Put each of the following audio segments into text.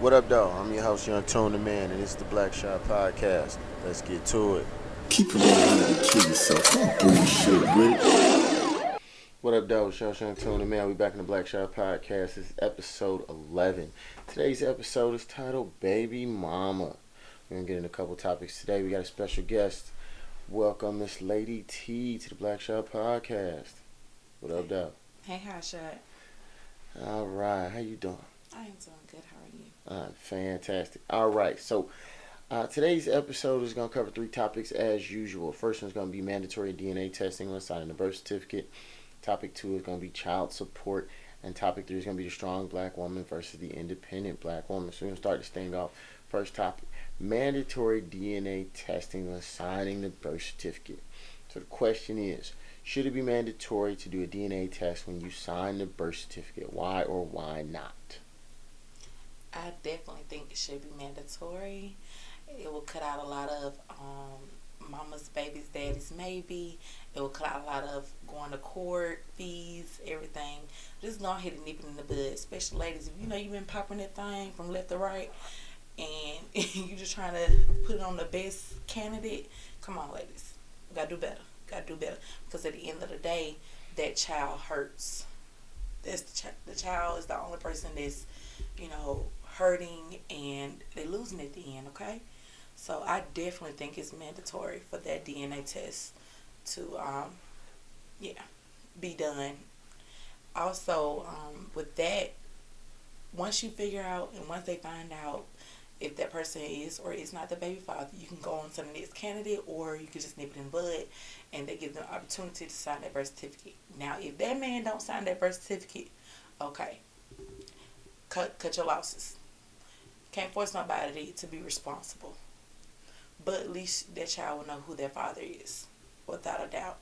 What up, though? I'm your host, Young Tone the Man, and this is the BlackShot podcast. Let's get to it. Keep it 100 and kill yourself. Don't bullshit with it. What up, though? It's Young Tone the Man. We back in the BlackShot podcast. This is episode 11. Today's episode is titled Baby Mama. We're going to get into a couple topics today. We got a special guest. Welcome Miss Lady T to the BlackShot podcast. What up, though? Hey, Hotshot. All right. How you doing? I am doing good. How are you? Fantastic. All right. So, today's episode is going to cover three topics as usual. First one is going to be mandatory DNA testing when signing a birth certificate. Topic 2 is going to be child support. And topic 3 is going to be the strong black woman versus the independent black woman. So we're going to start this thing off. First topic, mandatory DNA testing when signing the birth certificate. So the question is, should it be mandatory to do a DNA test when you sign the birth certificate? Why or why not? I definitely think it should be mandatory. It will cut out a lot of mama's, baby's, daddy's, maybe. It will cut out a lot of going to court, fees, everything. Just go ahead and nip it in the bud. Especially ladies, if you know you've been popping that thing from left to right and you just trying to put it on the best candidate, come on, ladies. You gotta do better. Gotta do better. Because at the end of the day, that child hurts. That's the child is the only person that's, hurting, and they're losing at the end, okay? So I definitely think it's mandatory for that DNA test to, be done. Also, with that, once you figure out and once they find out if that person is or is not the baby father, you can go on to the next candidate, or you can just nip it in the bud, and they give them an opportunity to sign that birth certificate. Now, if that man don't sign that birth certificate, okay, cut your losses. Can't force nobody to be responsible. But at least that child will know who their father is, without a doubt.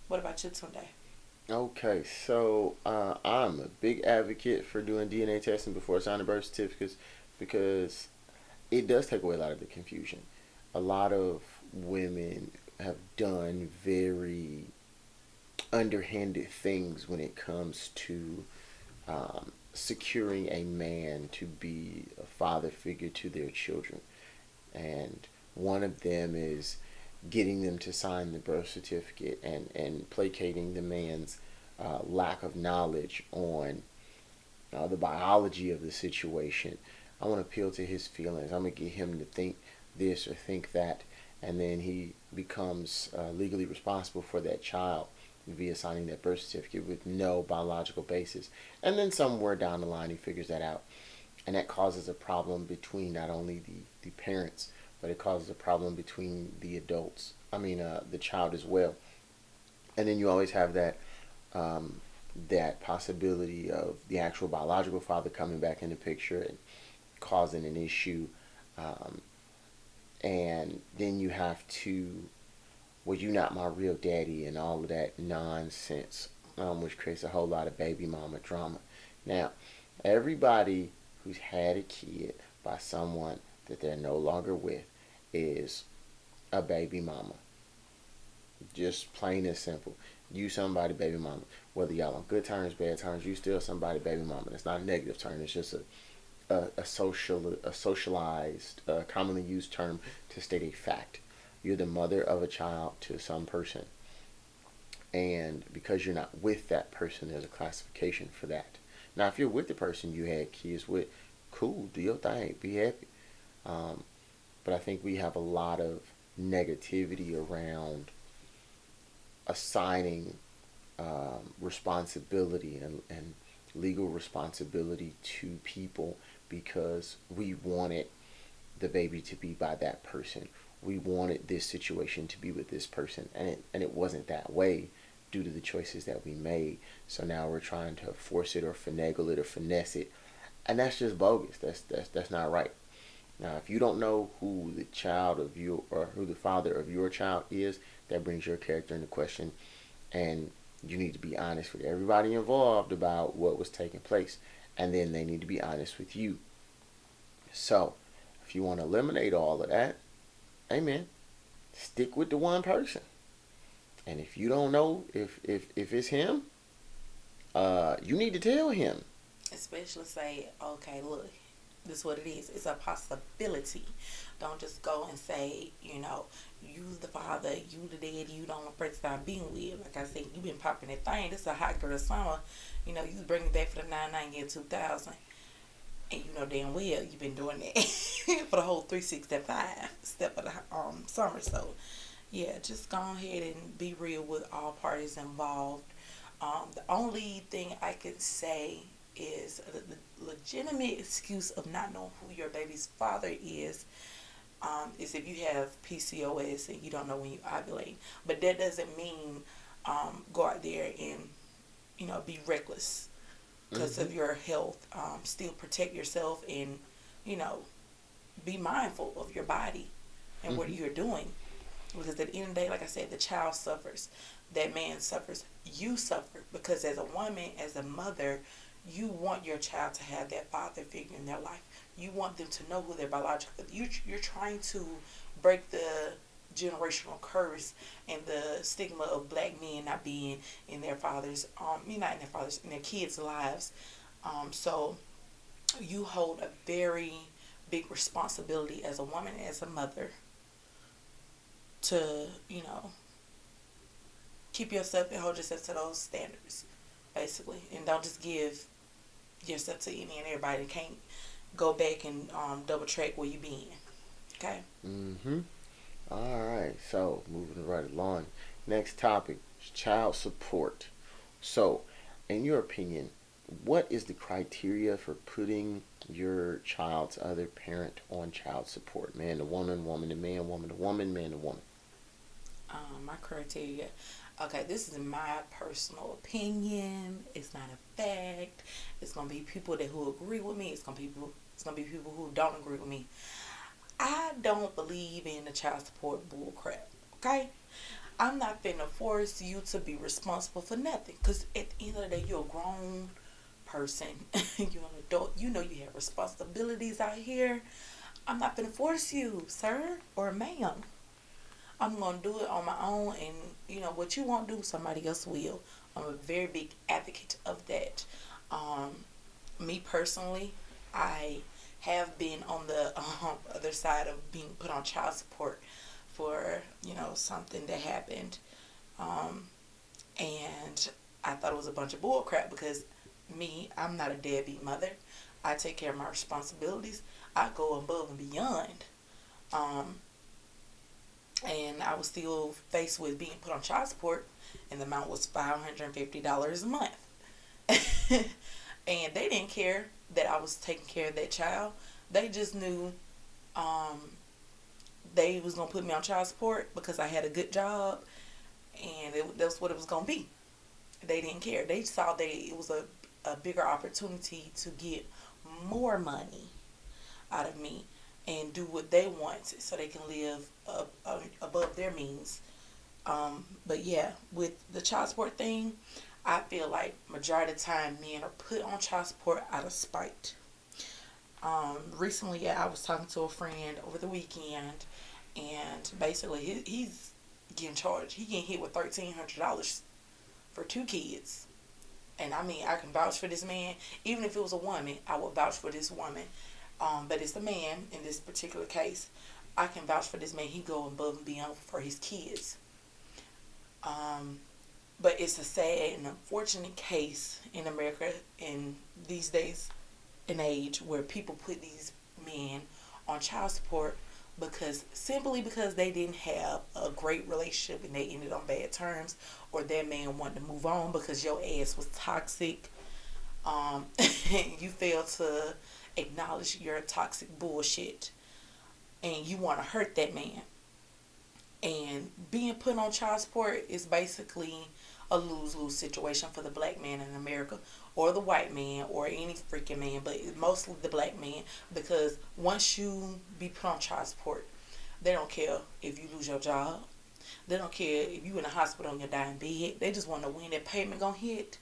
What about you, Tunde? Okay, so I'm a big advocate for doing DNA testing before signing birth certificates because it does take away a lot of the confusion. A lot of women have done very underhanded things when it comes to securing a man to be a father figure to their children. And one of them is getting them to sign the birth certificate and placating the man's lack of knowledge on the biology of the situation. I want to appeal to his feelings. I'm going to get him to think this or think that, and then he becomes legally responsible for that child via signing that birth certificate with no biological basis. And then somewhere down the line he figures that out. And that causes a problem between not only the parents, but it causes a problem between the adults. The child as well. And then you always have that possibility of the actual biological father coming back in the picture and causing an issue. And then you have to, well, you're not my real daddy and all of that nonsense, which creates a whole lot of baby mama drama. Now, everybody who's had a kid by someone that they're no longer with is a baby mama. Just plain and simple. You somebody baby mama. Whether y'all on good terms, bad terms, you still somebody baby mama. It's not a negative term. It's just a socialized, commonly used term to state a fact. You're the mother of a child to some person. And because you're not with that person, there's a classification for that. Now, if you're with the person you had kids with, cool, do your thing, be happy. But I think we have a lot of negativity around assigning responsibility and legal responsibility to people because we wanted the baby to be by that person. We wanted this situation to be with this person, and it wasn't that way due to the choices that we made. So now we're trying to force it or finagle it or finesse it, and that's just bogus. That's not right. Now, if you don't know who the child of you or who the father of your child is, that brings your character into question, and you need to be honest with everybody involved about what was taking place, and then they need to be honest with you. So, if you want to eliminate all of that, amen, stick with the one person. And if you don't know if it's him, you need to tell him. Especially say, okay, look, This is what it is. It's a possibility. Don't just go and say, you the father, you the daddy, you the only person I've been with. Like I said, you been popping that thing. This is a hot girl summer. You bring it back for the 99 year 2000. And you know damn well you've been doing that for the whole 365 step of the summer. So, yeah, just go ahead and be real with all parties involved. The only thing I can say is the legitimate excuse of not knowing who your baby's father is if you have PCOS and you don't know when you ovulate. But that doesn't mean go out there and be reckless because of your health. Still protect yourself and be mindful of your body and what you're doing. Because at the end of the day, like I said, the child suffers. That man suffers. You suffer. Because as a woman, as a mother, you want your child to have that father figure in their life. You want them to know who their biological. You're trying to break the generational curse and the stigma of black men not being in their fathers, in their kids' lives. So you hold a very big responsibility as a woman, as a mother, to keep yourself and hold yourself to those standards, basically, and don't just give yourself to any and everybody. Can't go back and double track where you been. Okay. All right. So moving right along. Next topic: child support. So, in your opinion, what is the criteria for putting your child's other parent on child support? Man to woman, woman to man, woman to woman, man to woman. My criteria. Okay, this is my personal opinion. It's not a fact. It's gonna be people who agree with me. It's gonna be people who don't agree with me. I don't believe in the child support bull crap. Okay, I'm not finna force you to be responsible for nothing. Cause at the end of the day, you're a grown person. You're an adult. You know you have responsibilities out here. I'm not finna force you, sir or ma'am. I'm going to do it on my own, and what you won't do, somebody else will. I'm a very big advocate of that. Me personally, I have been on the other side of being put on child support for something that happened, and I thought it was a bunch of bull crap because I'm not a deadbeat mother. I take care of my responsibilities. I go above and beyond. And I was still faced with being put on child support, and the amount was $550 a month. And they didn't care that I was taking care of that child. They just knew they was going to put me on child support because I had a good job, and that's what it was going to be. They didn't care. They saw that it was a bigger opportunity to get more money out of me and do what they want so they can live above their means. But yeah, with the child support thing, I feel like majority of the time men are put on child support out of spite. Recently, I was talking to a friend over the weekend, and basically he's getting charged. He getting hit with $1,300 for 2 kids. And I mean, I can vouch for this man. Even if it was a woman, I would vouch for this woman. But it's a man in this particular case. I can vouch for this man. He go above and beyond for his kids. But it's a sad and unfortunate case in America in these days and age where people put these men on child support simply because they didn't have a great relationship and they ended on bad terms, or that man wanted to move on because your ass was toxic. You failed to acknowledge your toxic bullshit, and you want to hurt that man. And being put on child support is basically a lose-lose situation for the black man in America, or the white man, or any freaking man, but mostly the black man, because once you be put on child support, they don't care if you lose your job. They don't care if you in the hospital on your dying bed. They just want to know when that payment gonna hit,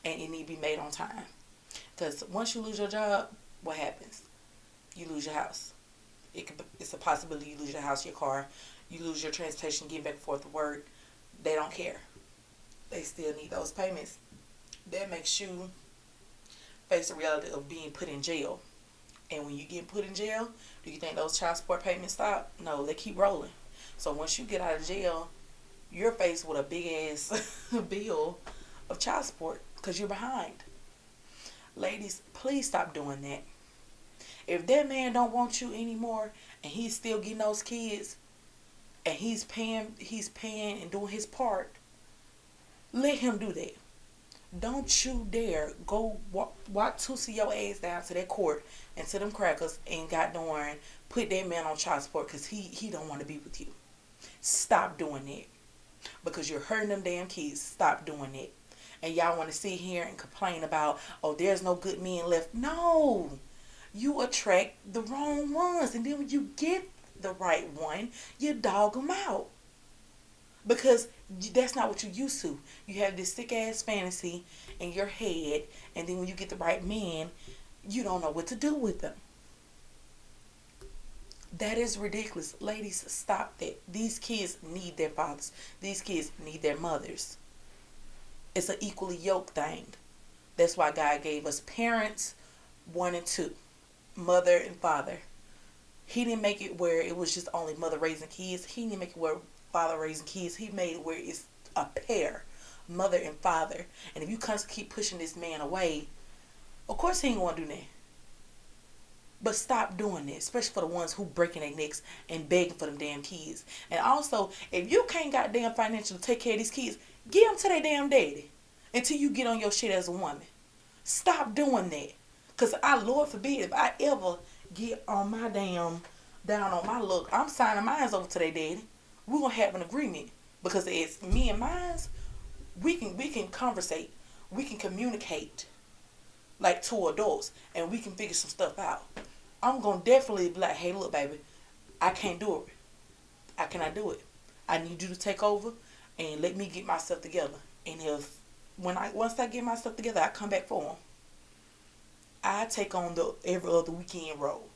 and it need to be made on time. Because once you lose your job, what happens? You lose your house. It's a possibility you lose your house, your car. You lose your transportation, getting back and forth to work. They don't care. They still need those payments. That makes you face the reality of being put in jail And when you get put in jail, do you think those child support payments stop? No, they keep rolling. So once you get out of jail, you're faced with a big ass bill of child support because you're behind. Ladies, please stop doing that. If that man don't want you anymore and he's still getting those kids and he's paying and doing his part, let him do that. Don't you dare go walk to see your ass down to that court and to them crackers and got darn put that man on child support because he don't want to be with you. Stop doing that because you're hurting them damn kids. Stop doing that. And y'all want to sit here and complain about, oh, there's no good men left. No, you attract the wrong ones, and then when you get the right one, you dog them out. Because that's not what you used to. You have this sick ass fantasy in your head, and then when you get the right man, you don't know what to do with them. That is ridiculous. Ladies, stop that. These kids need their fathers. These kids need their mothers. It's an equally yoked thing. That's why God gave us parents 1 and 2, mother and father. He didn't make it where it was just only mother raising kids. He didn't make it where father raising kids. He made it where it's a pair, mother and father. And if you constantly keep pushing this man away, of course he ain't gonna do that. But stop doing this, especially for the ones who breaking their necks and begging for them damn kids. And also, if you can't goddamn financial to take care of these kids, give them to their damn daddy until you get on your shit as a woman. Stop doing that. Because Lord forbid, if I ever get on my damn, down on my luck, I'm signing mine over to their daddy. We're going to have an agreement. Because it's me and mine, we can conversate. We can communicate like two adults. And we can figure some stuff out. I'm going to definitely be like, hey, look, baby, I can't do it. I cannot do it. I need you to take over and let me get myself together. And once I get myself together, I come back for them. I take on the every other weekend role.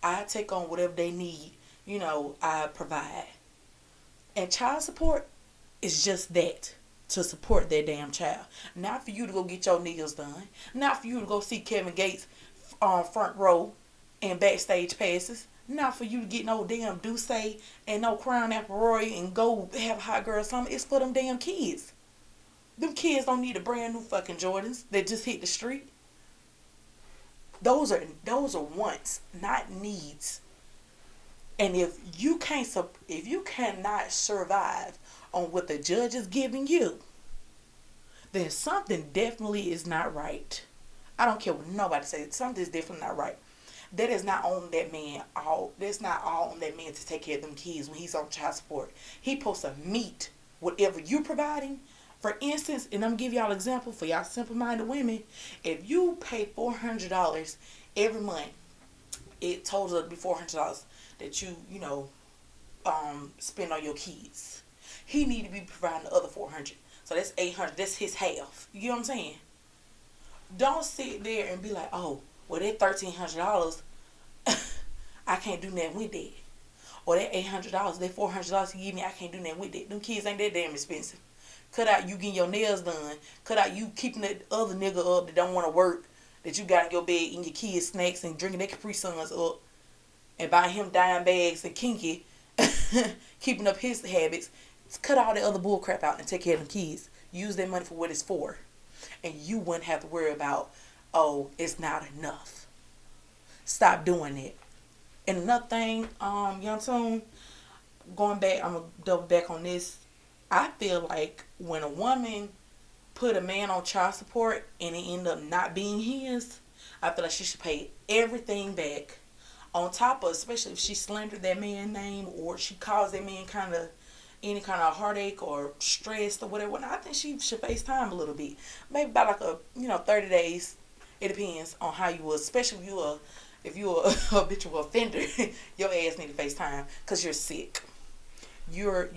I take on whatever they need. I provide. And child support is just that. To support their damn child. Not for you to go get your nails done. Not for you to go see Kevin Gates on front row and backstage passes. Not for you to get no damn Douce and no Crown Apple Roy and go have a hot girl summer. It's for them damn kids. Them kids don't need a brand new fucking Jordans that just hit the street. Those are wants, not needs. And if you cannot survive on what the judge is giving you, then something definitely is not right. I don't care what nobody says. Something is definitely not right. That is not on that man. That's not all on that man to take care of them kids when he's on child support. He supposed to meet whatever you're providing. For instance, and I'm gonna give y'all an example for y'all simple-minded women. If you pay $400 every month, it totals up to be $400 that you spend on your kids. He need to be providing the other $400. So that's $800. That's his half. You know what I'm saying? Don't sit there and be like, oh, well, that $1,300, I can't do nothing with that. Or that $800, that $400 you give me, I can't do nothing with that. Them kids ain't that damn expensive. Cut out you getting your nails done. Cut out you keeping that other nigga up that don't want to work, that you got in your bed eating your kids' snacks and drinking their Capri Suns up and buying him dime bags and kinky, keeping up his habits. Cut all the other bull crap out and take care of them kids. Use that money for what it's for. And you wouldn't have to worry about, oh, it's not enough. Stop doing it. And another thing, Young Tune, going back, I'm going to double back on this. I feel like when a woman put a man on child support and it end up not being his, I feel like she should pay everything back. On top of, especially if she slandered that man's name or she caused that man any kind of heartache or stress or whatever. I think she should face time a little bit. Maybe about like 30 days. It depends on how you was, especially if you're a habitual offender, your ass need to face time because you're sick. You're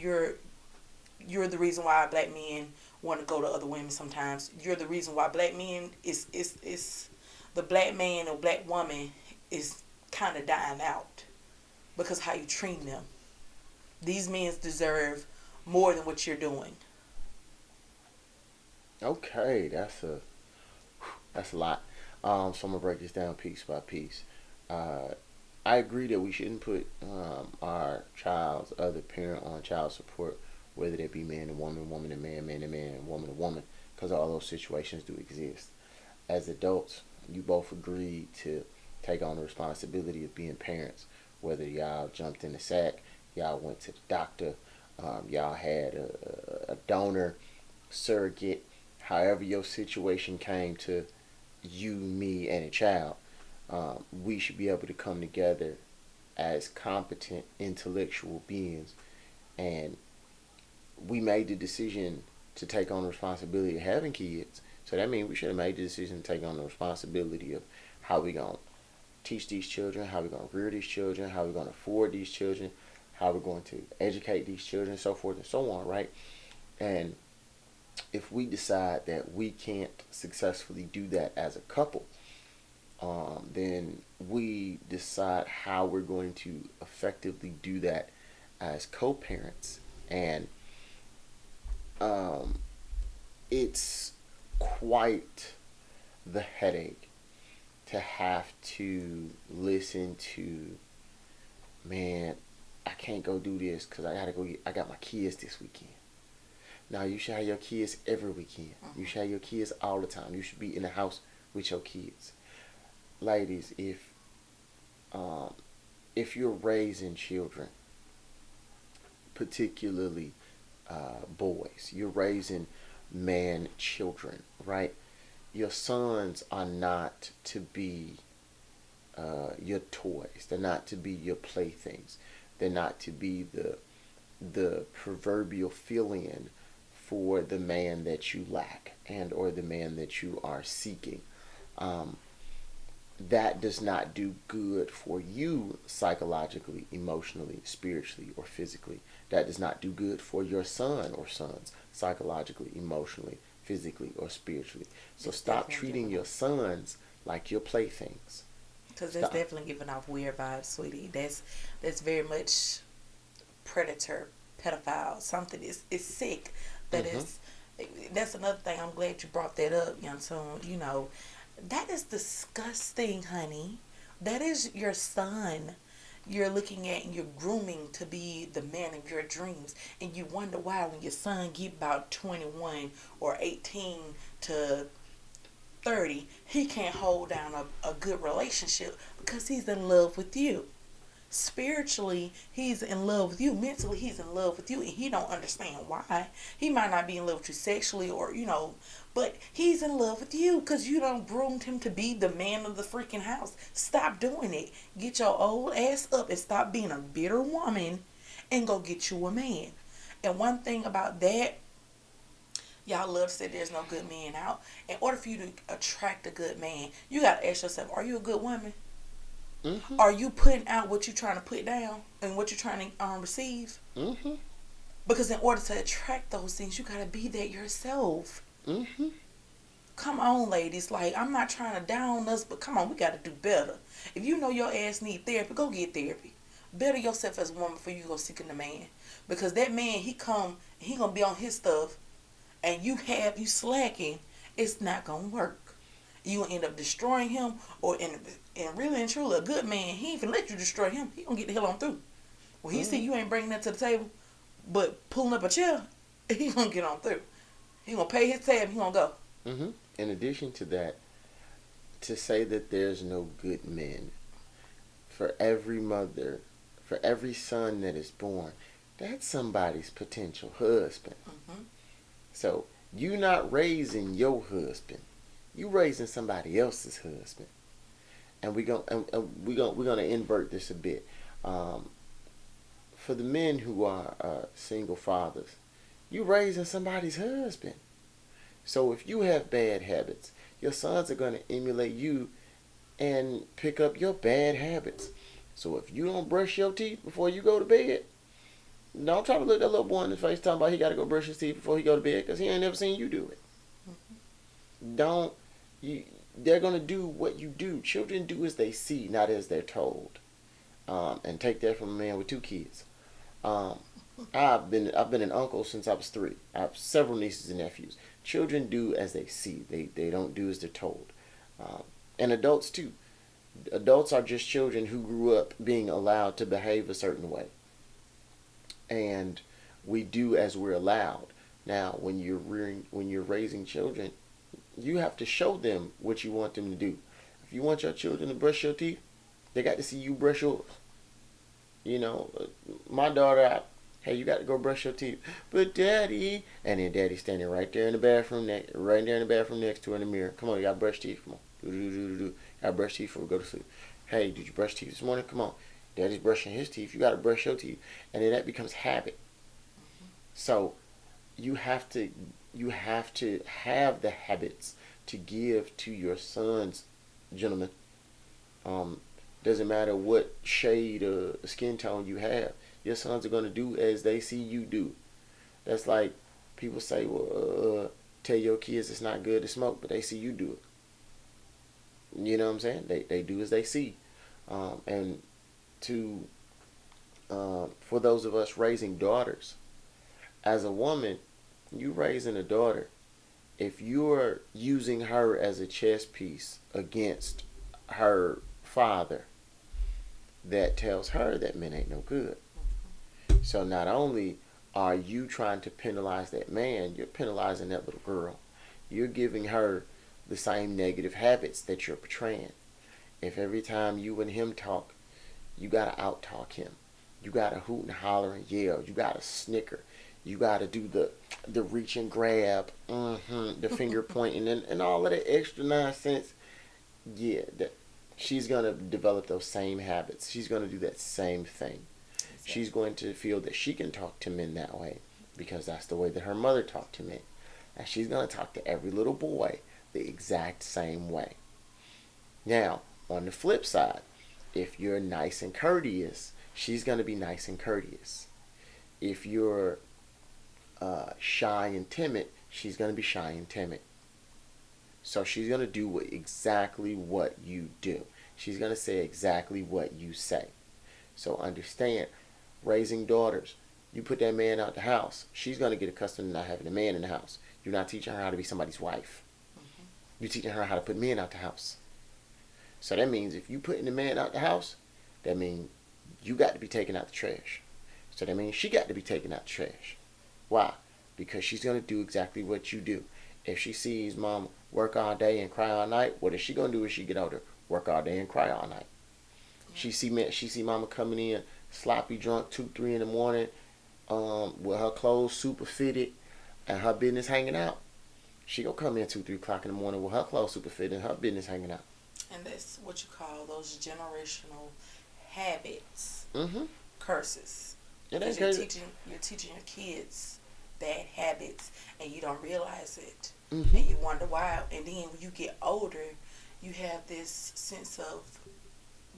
the reason why black men want to go to other women sometimes. You're the reason why black men is the black man or black woman is kind of dying out because how you treat them. These men deserve more than what you're doing. Okay, that's a lot. So I'm gonna break this down piece by piece. Uh, I agree that we shouldn't put our child's other parent on child support, whether it be man and woman, woman and man, man and man, woman and woman, because all those situations do exist. As adults, you both agreed to take on the responsibility of being parents, whether y'all jumped in the sack, y'all went to the doctor, y'all had a donor, surrogate, however your situation came to you, me, and a child. We should be able to come together as competent intellectual beings, and we made the decision to take on the responsibility of having kids. So that means we should have made the decision to take on the responsibility of how we gonna teach these children, how we gonna rear these children, how we gonna afford these children, how we're going to educate these children, so forth and so on, right? And if we decide that we can't successfully do that as a couple, then we decide how we're going to effectively do that as co-parents. And um, it's quite the headache to have to listen to, man, I can't go do this because I got my kids this weekend. Now, you should have your kids every weekend. You should have your kids all the time. You should be in the house with your kids. Ladies, if you're raising children, particularly boys, you're raising man children, right? Your sons are not to be your toys. They're not to be your playthings. They're not to be the proverbial fill-in for the man that you lack and or the man that you are seeking. That does not do good for you psychologically, emotionally, spiritually, or physically. That does not do good for your son or sons psychologically, emotionally, physically, or spiritually. So stop treating your sons like your playthings. Because that's definitely giving off weird vibes, sweetie. That's very much predator, pedophile. Something is sick. That is. That's another thing. I'm glad you brought that up, young son. You know, that is disgusting, honey. That is your son you're looking at and you're grooming to be the man of your dreams. And you wonder why when your son get about 21 or 18 to 30, he can't hold down a good relationship because he's in love with you. Spiritually, he's in love with you. Mentally, he's in love with you, and he don't understand why. He might not be in love with you sexually, or but he's in love with you because you done groomed him to be the man of the freaking house. Stop doing it. Get your old ass up and stop being a bitter woman, and go get you a man. And one thing about that, y'all love to say there's no good man out. In order for you to attract a good man, you gotta ask yourself: are you a good woman? Are you putting out what you're trying to put down and what you're trying to receive? Because in order to attract those things, you gotta be that yourself. Come on, ladies. Like, I'm not trying to down us, but come on, we gotta do better. If you know your ass need therapy, go get therapy. Better yourself as a woman before you go seeking a man. Because that man, he gonna be on his stuff, and you slacking. It's not gonna work. You gonna end up destroying him, and really and truly, a good man, he ain't finna let you destroy him. He gonna get the hell on through. When he see you ain't bringing that to the table, but pulling up a chair, he gonna get on through. He gonna pay his tab. He gonna go. In addition to that, to say that there's no good men, for every mother, for every son that is born, that's somebody's potential husband. So you not raising your husband. You raising somebody else's husband, and we're gonna invert this a bit. For the men who are single fathers, you raising somebody's husband. So if you have bad habits, your sons are gonna emulate you and pick up your bad habits. So if you don't brush your teeth before you go to bed, don't try to look that little boy in the face talking about he got to go brush his teeth before he go to bed because he ain't never seen you do it. They're going to do what you do. Children do as they see, not as they're told. And take that from a man with 2 kids. I've been an uncle since I was 3. I have several nieces and nephews. Children do as they see. They don't do as they're told. And adults too. Adults are just children who grew up being allowed to behave a certain way, and we do as we're allowed. Now, when you're raising children, you have to show them what you want them to do. If you want your children to brush your teeth, they got to see you brush yours. You know, my daughter, hey, you got to go brush your teeth. But daddy, and then daddy standing right there in the bathroom, right there in the bathroom next to her in the mirror. Come on, you got to brush teeth. Come on, do. Got to brush teeth before we go to sleep. Hey, did you brush teeth this morning? Come on, daddy's brushing his teeth. You got to brush your teeth, and then that becomes habit. So you have to have the habits to give to your sons, gentlemen. Um, doesn't matter what shade of skin tone you have. Your sons are gonna do as they see you do. That's like people say, well, tell your kids it's not good to smoke, but they see you do it. You know what I'm saying? They do as they see. And to for those of us raising daughters, as a woman, you raising a daughter. If you're using her as a chess piece against her father, that tells her that men ain't no good. So not only are you trying to penalize that man, you're penalizing that little girl. You're giving her the same negative habits that you're portraying. If every time you and him talk, you gotta out talk him, you gotta hoot and holler and yell, you gotta snicker, you gotta do the reach and grab, the finger pointing, and all of that extra nonsense. Yeah, that she's gonna develop those same habits. She's gonna do that same thing. Exactly. She's going to feel that she can talk to men that way because that's the way that her mother talked to men. And she's going to talk to every little boy the exact same way. Now, on the flip side, if you're nice and courteous, she's going to be nice and courteous. If you're shy and timid, she's going to be shy and timid. So she's going to do exactly what you do. She's going to say exactly what you say. So understand, raising daughters, you put that man out the house, she's going to get accustomed to not having a man in the house. You're not teaching her how to be somebody's wife. You're teaching her how to put men out the house. So that means if you putting the man out the house, that means you got to be taking out the trash. So that means she got to be taking out the trash. Why? Because she's going to do exactly what you do. If she sees mom work all day and cry all night, what is she going to do when she get older? Work all day and cry all night. She see mama coming in sloppy drunk 2-3 in the morning, with her clothes super fitted and her business hanging out. She gonna come in 2-3 o'clock in the morning with her clothes super fitted and her business hanging out. And that's what you call those generational habits, Mm-hmm. curses. Yeah, Because that's you're teaching your kids bad habits, and you don't realize it, Mm-hmm. and you wonder why. And then when you get older, you have this sense of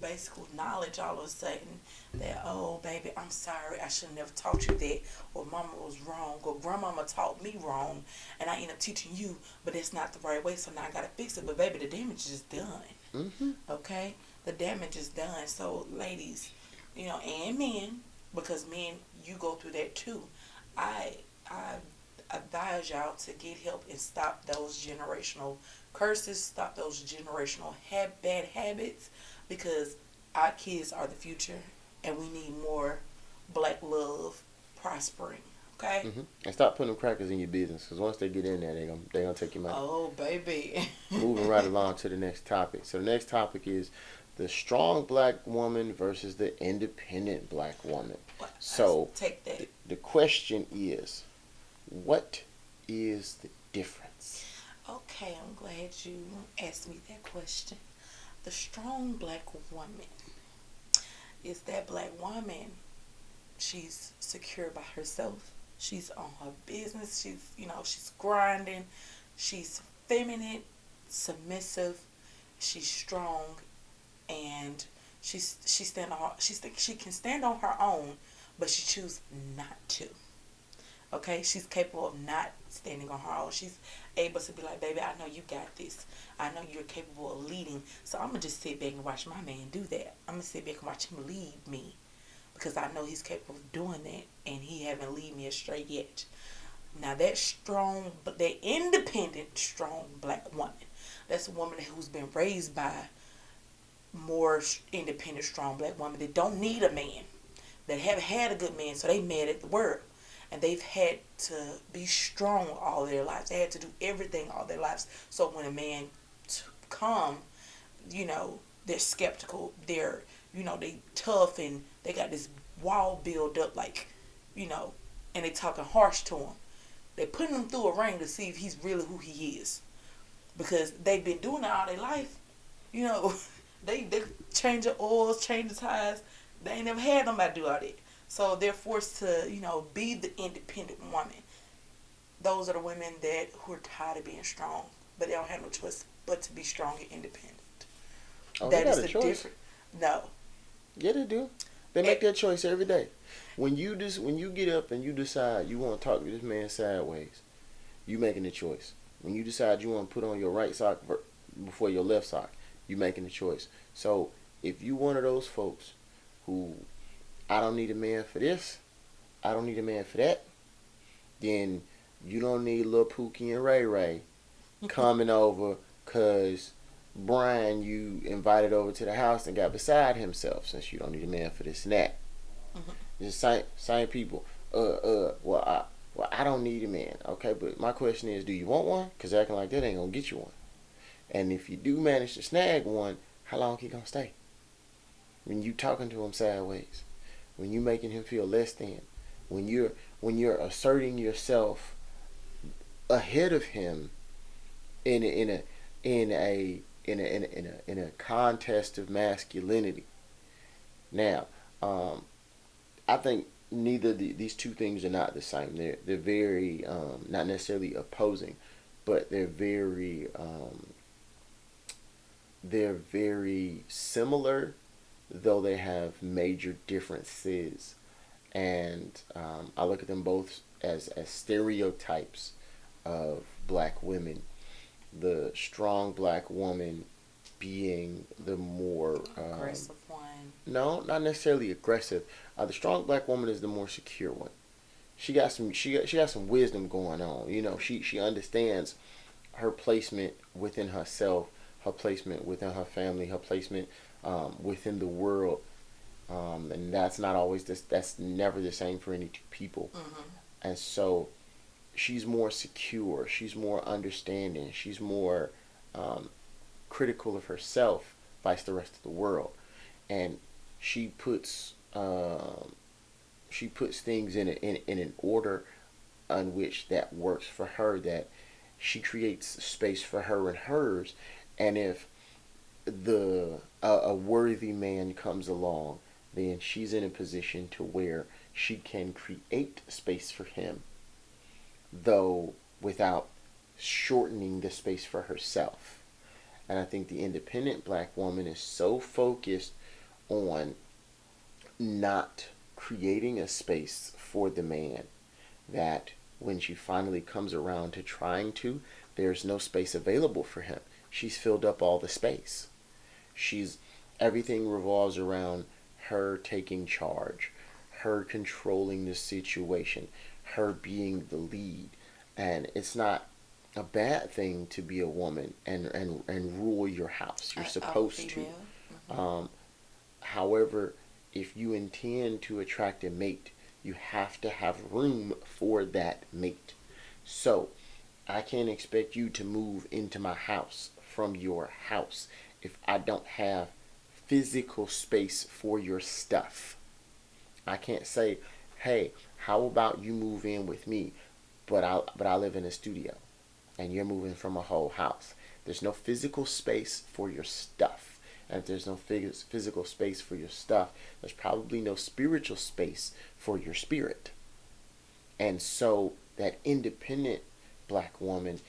basic knowledge all of a sudden that, oh baby, I'm sorry, I should have never taught you that, or mama was wrong, or grandmama taught me wrong, and I end up teaching you, but it's not the right way, so now I gotta fix it. But baby, the damage is done. Mm-hmm. Okay, the damage is done. So ladies, and men, because men, you go through that too. I advise y'all to get help and stop those generational curses, stop those generational bad habits, because our kids are the future, and we need more black love prospering. Okay. Mm-hmm. And stop putting them crackers in your business, because once they get in there, they gonna take your money. Oh baby. Moving right along to the next topic. So the next topic is the strong black woman versus the independent black woman. So take that. The question is, what is the difference? Okay, I'm glad you asked me that question. The strong black woman is that black woman. She's secure by herself. She's on her business. She's grinding. She's feminine, submissive. She's strong, and she can stand on her own, but she chooses not to. Okay, she's capable of not standing on her own. She's able to be like, baby, I know you got this. I know you're capable of leading. So I'm going to just sit back and watch my man do that. I'm going to sit back and watch him lead me, because I know he's capable of doing that, and he haven't lead me astray yet. Now that strong, but that independent, strong black woman, that's a woman who's been raised by more independent, strong black women that don't need a man, that haven't had a good man, so they mad at the world. And they've had to be strong all their lives. They had to do everything all their lives. So when a man come, they're skeptical. They're, they tough and they got this wall build up, like, and they talking harsh to him. They putting him through a ring to see if he's really who he is, because they've been doing it all their life. They change the oils, change the tires. They ain't never had nobody do all that. So they're forced to, be the independent woman. Those are the women who are tired of being strong, but they don't have no choice but to be strong and independent. Oh, That they is got a the choice. difference. No. Yeah, they do. They make that choice every day. When you get up and you decide you want to talk to this man sideways, you making the choice. When you decide you want to put on your right sock before your left sock, you making the choice. So if you one of those folks who, I don't need a man for this, I don't need a man for that, then you don't need Lil Pookie and Ray Ray coming over because Brian you invited over to the house and got beside himself, since you don't need a man for this and that. Mm-hmm. It's the same people. Well, I don't need a man. Okay, but my question is, do you want one? Because acting like that ain't gonna get you one. And if you do manage to snag one, how long he gonna stay? When you talking to him sideways, when you making him feel less than, when you're asserting yourself ahead of him in a contest of masculinity. Now, I think neither these two things are not the same. They're very not necessarily opposing, but they're very similar, though they have major differences. And I look at them both as stereotypes of black women. The strong black woman being the more Aggressive one. no, not necessarily aggressive. The strong black woman is the more secure one. She got some wisdom going on. She understands her placement within herself, her placement within her family, her placement within the world. And that's not always this. That's never the same for any two people. Mm-hmm. And so she's more secure. She's more understanding. She's more critical of herself, vice the rest of the world. And she puts things in an order on which that works for her. That she creates space for her and hers. And if a worthy man comes along, then she's in a position to where she can create space for him, though without shortening the space for herself. And I think the independent black woman is so focused on not creating a space for the man that when she finally comes around to trying to, there's no space available for him. She's filled up all the space. Everything revolves around her taking charge, her controlling the situation, her being the lead. And it's not a bad thing to be a woman and rule your house. You're supposed to. Mm-hmm. However, if you intend to attract a mate, you have to have room for that mate. So, I can't expect you to move into my house from your house if I don't have physical space for your stuff. I can't say, hey, how about you move in with me, but I live in a studio and you're moving from a whole house. There's no physical space for your stuff. And if there's no physical space for your stuff, there's probably no spiritual space for your spirit. And so that independent black woman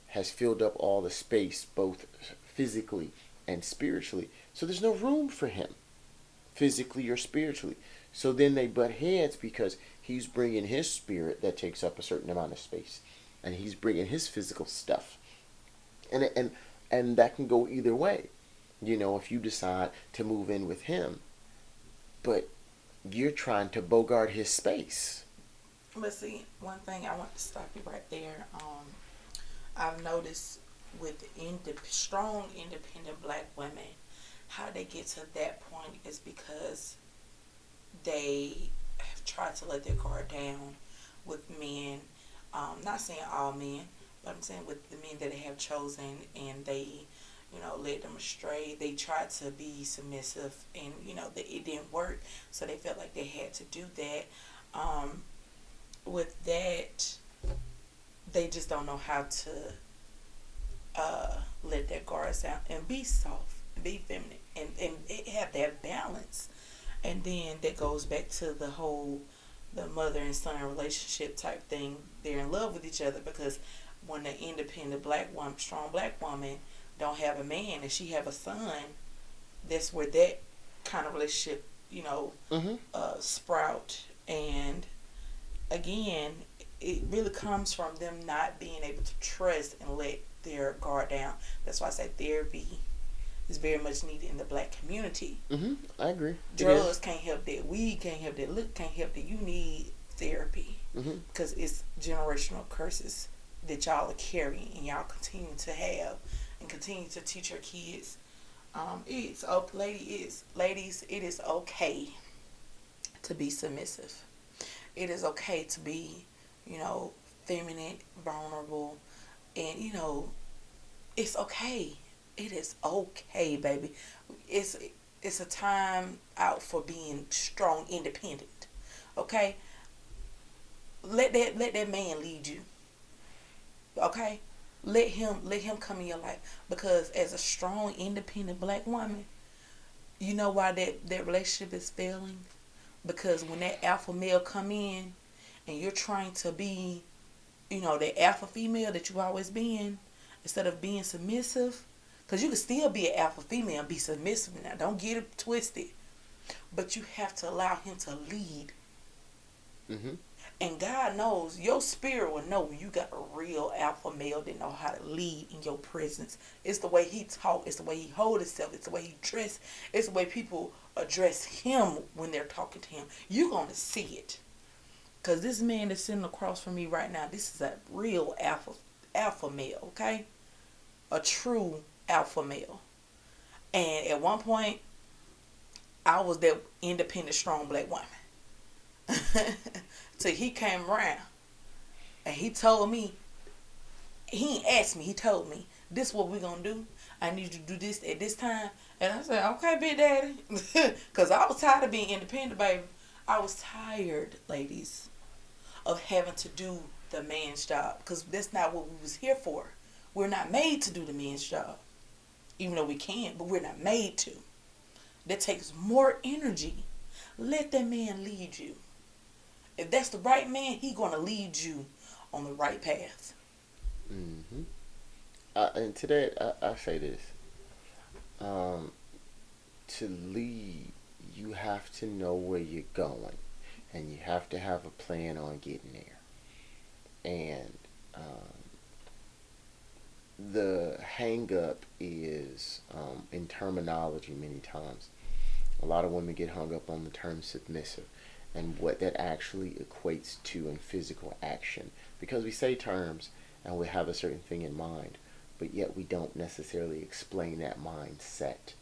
has filled up all the space, both physically and spiritually. So there's no room for him, physically or spiritually. So then they butt heads because he's bringing his spirit that takes up a certain amount of space, and he's bringing his physical stuff, and that can go either way. If you decide to move in with him, but you're trying to bogart his space. But see, one thing I want to stop you right there. I've noticed with strong, independent black women, how they get to that point is because they have tried to let their guard down with men. Not saying all men, but I'm saying with the men that they have chosen, and they, led them astray. They tried to be submissive, and it didn't work. So they felt like they had to do that. With that, they just don't know how to let their guards down and be soft, be feminine, and have that balance. And then that goes back to the mother and son relationship type thing. They're in love with each other because when the independent black woman, strong black woman, don't have a man and she have a son, that's where that kind of relationship, sprout. And again, it really comes from them not being able to trust and let their guard down. That's why I say therapy is very much needed in the black community. I agree. Drugs can't help that. Weed can't help that. Look can't help that. You need therapy because it's generational curses that y'all are carrying and y'all continue to have and continue to teach your kids. Ladies, it is okay to be submissive. It is okay to be, feminine, vulnerable, and it's okay. It is okay, baby. It's a time out for being strong, independent. Okay? Let that man lead you. Okay? Let him come in your life. Because as a strong, independent black woman, you know why that relationship is failing? Because when that alpha male come in and you're trying to be, the alpha female that you've always been, instead of being submissive, because you can still be an alpha female and be submissive now. Don't get it twisted. But you have to allow him to lead. And God knows, your spirit will know when you got a real alpha male that know how to lead in your presence. It's the way he talk. It's the way he hold himself. It's the way he dress. It's the way people address him when they're talking to him. You're going to see it. Because this man that's sitting across from me right now, this is a real alpha male, okay? A true alpha male. And at one point, I was that independent, strong black woman. Till he came around and he told me, he ain't asked me, he told me, this is what we're going to do. I need you to do this at this time. And I said, okay, big daddy. Because I was tired of being independent, baby. I was tired, ladies, of having to do the man's job. Because that's not what we was here for. We're not made to do the man's job. Even though we can, but we're not made to. That takes more energy. Let that man lead you. If that's the right man, he's going to lead you on the right path. And today, I say this. To lead, you have to know where you're going. And you have to have a plan on getting there. And the hang-up is in terminology many times. A lot of women get hung up on the term submissive and what that actually equates to in physical action. Because we say terms and we have a certain thing in mind, but yet we don't necessarily explain that mindset.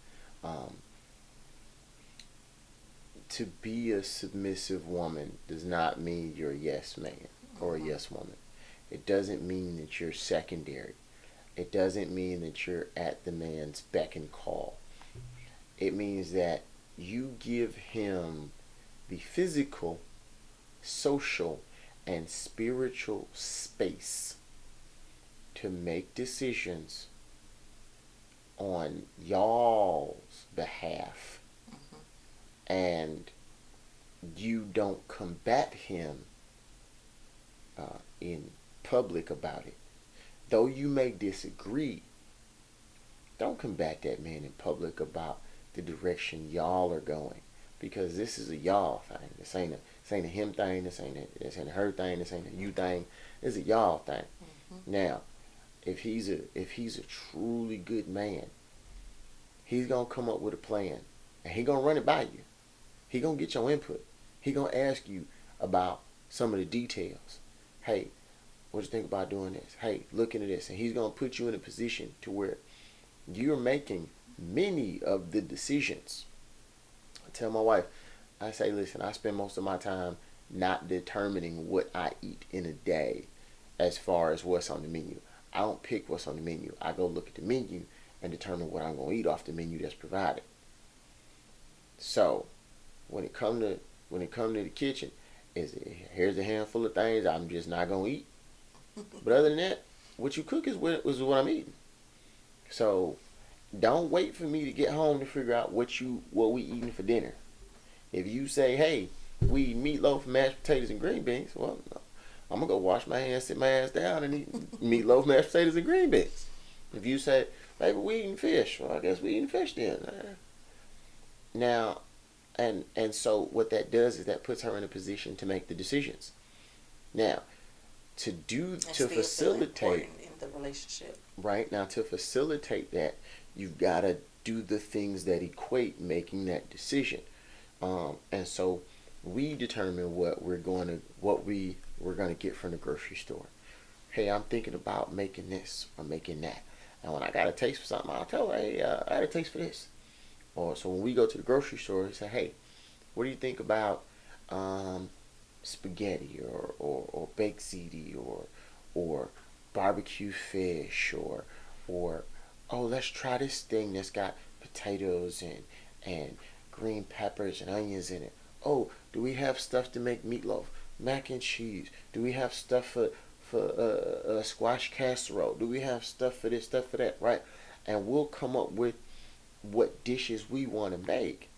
To be a submissive woman does not mean you're a yes man or a yes woman. It doesn't mean that you're secondary. It doesn't mean that you're at the man's beck and call. It means that you give him the physical, social, and spiritual space to make decisions on y'all's behalf. And you don't combat him in public about it. Though you may disagree, don't combat that man in public about the direction y'all are going. Because this is a y'all thing. This ain't a him thing. This ain't a her thing. This ain't a you thing. This is a y'all thing. Now, if he's a truly good man, he's gonna come up with a plan, and he gonna run it by you. He gonna get your input. He gonna ask you about some of the details. Hey, what you think about doing this? Hey, look into this, and he's gonna put you in a position to where you're making many of the decisions. I tell my wife, I say, listen, I spend most of my time not determining what I eat in a day as far as what's on the menu. I don't pick what's on the menu. I go look at the menu and determine what I'm going to eat off the menu that's provided. So when it come to the kitchen, here's a handful of things I'm just not going to eat. But other than that, what you cook is what I'm eating. So don't wait for me to get home to figure out what we eating for dinner. If you say, hey, we eat meatloaf, mashed potatoes, and green beans, well, no, I'm gonna go wash my hands, sit my ass down, and eat meatloaf, mashed potatoes, and green beans. If you say, baby, we eating fish, well, I guess we eating fish then. Now, and so what that does is that puts her in a position to make the decisions. Now, to facilitate in the relationship. Right now, to facilitate that, you've got to do the things that equate making that decision. And so we determine what we're going to get from the grocery store. Hey, I'm thinking about making this or making that. And when I got a taste for something, I'll tell her, hey, I had a taste for this. Or so when we go to the grocery store, we say, hey, what do you think about spaghetti or baked ziti or barbecue fish or oh, let's try this thing that's got potatoes and green peppers and onions in it. Oh, do we have stuff to make meatloaf, mac and cheese? Do we have stuff for squash casserole? Do we have stuff for this, stuff for that, right? And we'll come up with what dishes we want to make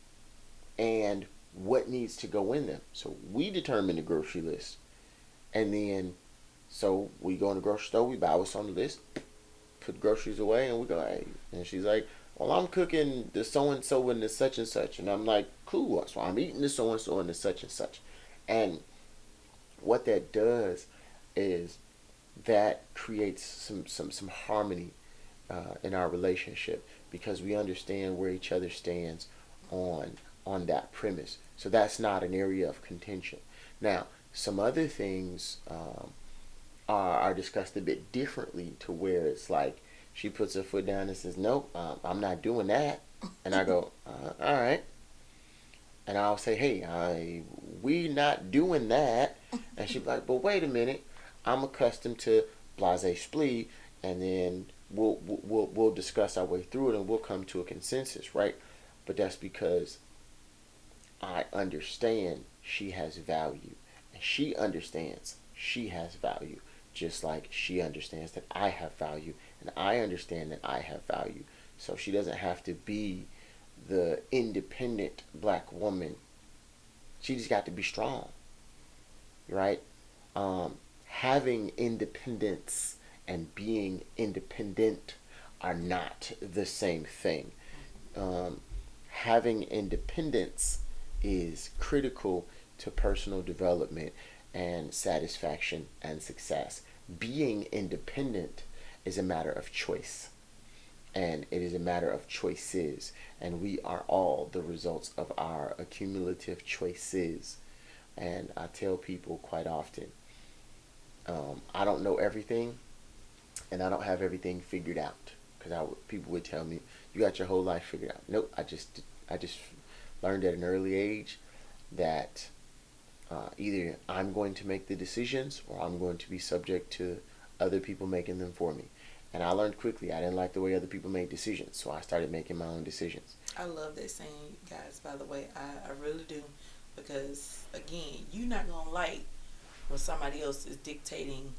and what needs to go in them. So we determine the grocery list. And then, so we go in the grocery store, we buy what's on the list, put groceries away, and we go, hey. And she's like, well, I'm cooking the so-and-so and the such and such. And I'm like, cool. So I'm eating the so-and-so and the such and such. And what that does is that creates some harmony in our relationship because we understand where each other stands on that premise. So that's not an area of contention. Now, some other things are discussed a bit differently to where it's like she puts her foot down and says, nope, I'm not doing that. And I go, all right. And I'll say, hey, we not doing that. And she'll be like, but wait a minute. I'm accustomed to blase splee. And then we'll discuss our way through it and we'll come to a consensus, right? But that's because I understand she has value. And she understands she has value. Just like she understands that I have value. And I understand that I have value. So she doesn't have to be the independent black woman. She just got to be strong. Right? Having independence and being independent are not the same thing. Having independence is critical to personal development and satisfaction and success. Being independent is a matter of choice. And it is a matter of choices. And we are all the results of our accumulative choices. And I tell people quite often, I don't know everything, and I don't have everything figured out. Because people would tell me, you got your whole life figured out. Nope, I just learned at an early age that either I'm going to make the decisions or I'm going to be subject to other people making them for me. And I learned quickly I didn't like the way other people made decisions, so I started making my own decisions. I love that saying, guys, by the way. I really do. Because, again, you're not going to like when somebody else is dictating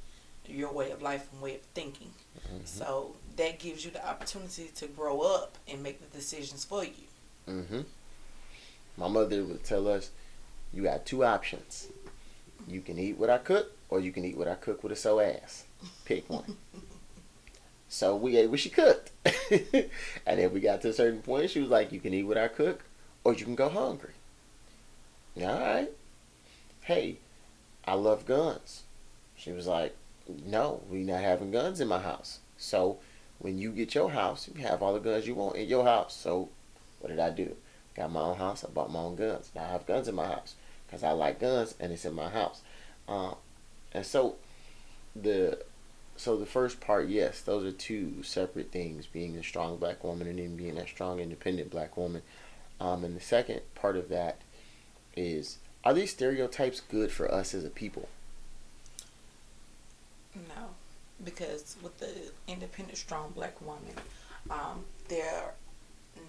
your way of life and way of thinking. Mm-hmm. So that gives you the opportunity to grow up and make the decisions for you. Mm-hmm. My mother would tell us, you got two options. You can eat what I cook, or you can eat what I cook with a so ass. Pick one. So we ate what she cooked. And then we got to a certain point, she was like, you can eat what I cook, or you can go hungry. Alright. Hey, I love guns. She was like, no, we not having guns in my house. So when you get your house, you have all the guns you want in your house. So what did I do? Got my own house, I bought my own guns. Now I have guns in my house because I like guns and it's in my house. And so So the first part, yes, those are two separate things: being a strong black woman and then being a strong, independent black woman. And the second part of that is: are these stereotypes good for us as a people? No, because with the independent, strong black woman, they're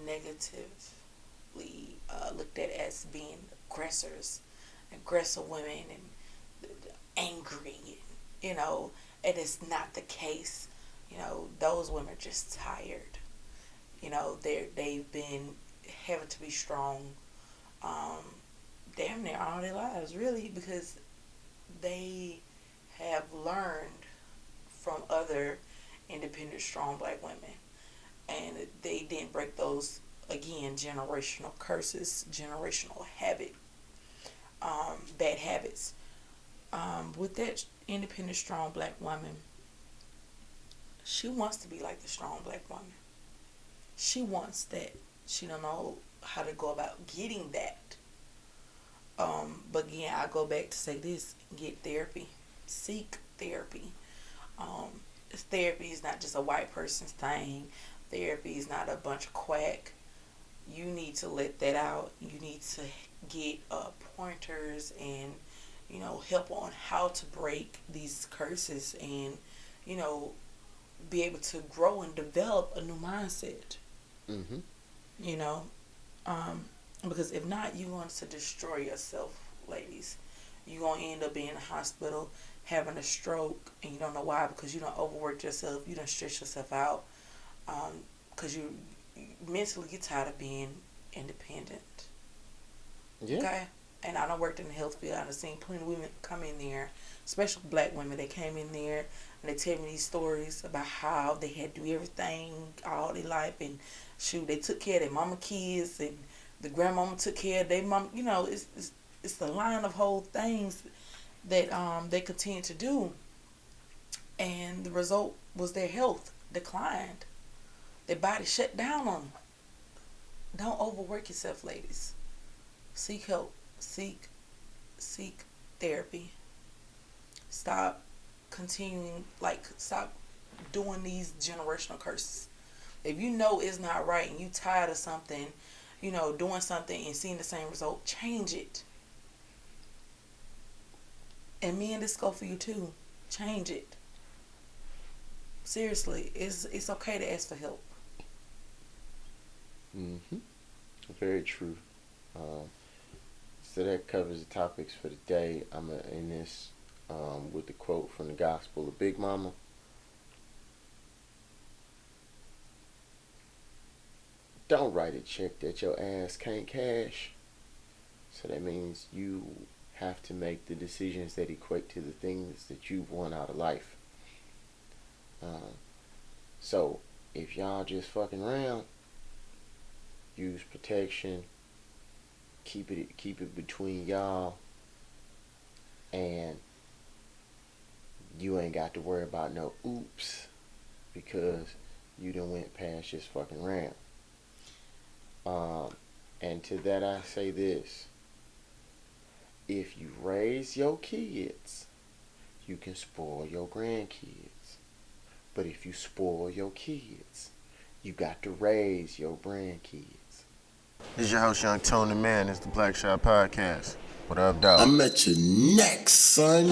negatively looked at as being aggressors, aggressive women, and angry. You know, and it's not the case. You know, those women are just tired. You know, they've been having to be strong, um, damn near all their lives, really, because they have learned from other independent, strong black women, and they didn't break those again generational curses, generational bad habits. With that independent, strong black woman, she wants to be like the strong black woman. She wants that. She don't know how to go about getting that. But again, I go back to say this: get therapy, seek therapy. Um, Therapy is not just a white person's thing. Therapy is not a bunch of quack. You need to let that out. You need to get pointers and help on how to break these curses and you know be able to grow and develop a new mindset. Mm-hmm. You know, um, because if not, you're going to destroy yourself, ladies. You're going to end up being in the hospital having a stroke, and you don't know why, because you don't overwork yourself, you don't stretch yourself out, because you mentally get tired of being independent. Yeah. Okay? And I done worked in the health field. I done seen plenty of women come in there, especially black women. They came in there and they tell me these stories about how they had to do everything all their life, and shoot, they took care of their mama kids, and the grandmama took care of their mom. You know, it's the line of whole things that they continue to do, and the result was their health declined. Their body shut down on them. Don't overwork yourself, ladies. Seek help. Seek therapy. Stop stop doing these generational curses. If you know it's not right and you tired of something, doing something and seeing the same result, change it. And me and this go for you too. Change it. Seriously, it's okay to ask for help. Mm-hmm. Very true. Um, so that covers the topics for the day. I'm going to end this with the quote from the Gospel of Big Mama. Don't write a check that your ass can't cash. So that means you have to make the decisions that equate to the things that you've won out of life. Um, so if y'all just fucking around, use protection. Keep it between y'all, and you ain't got to worry about no oops because you done went past just fucking around. And to that I say this: if you raise your kids, you can spoil your grandkids. But if you spoil your kids, you got to raise your grandkids. This is your host, Young Tony Man. It's the BlackShot Podcast. What up, dog? I'm at your neck, son.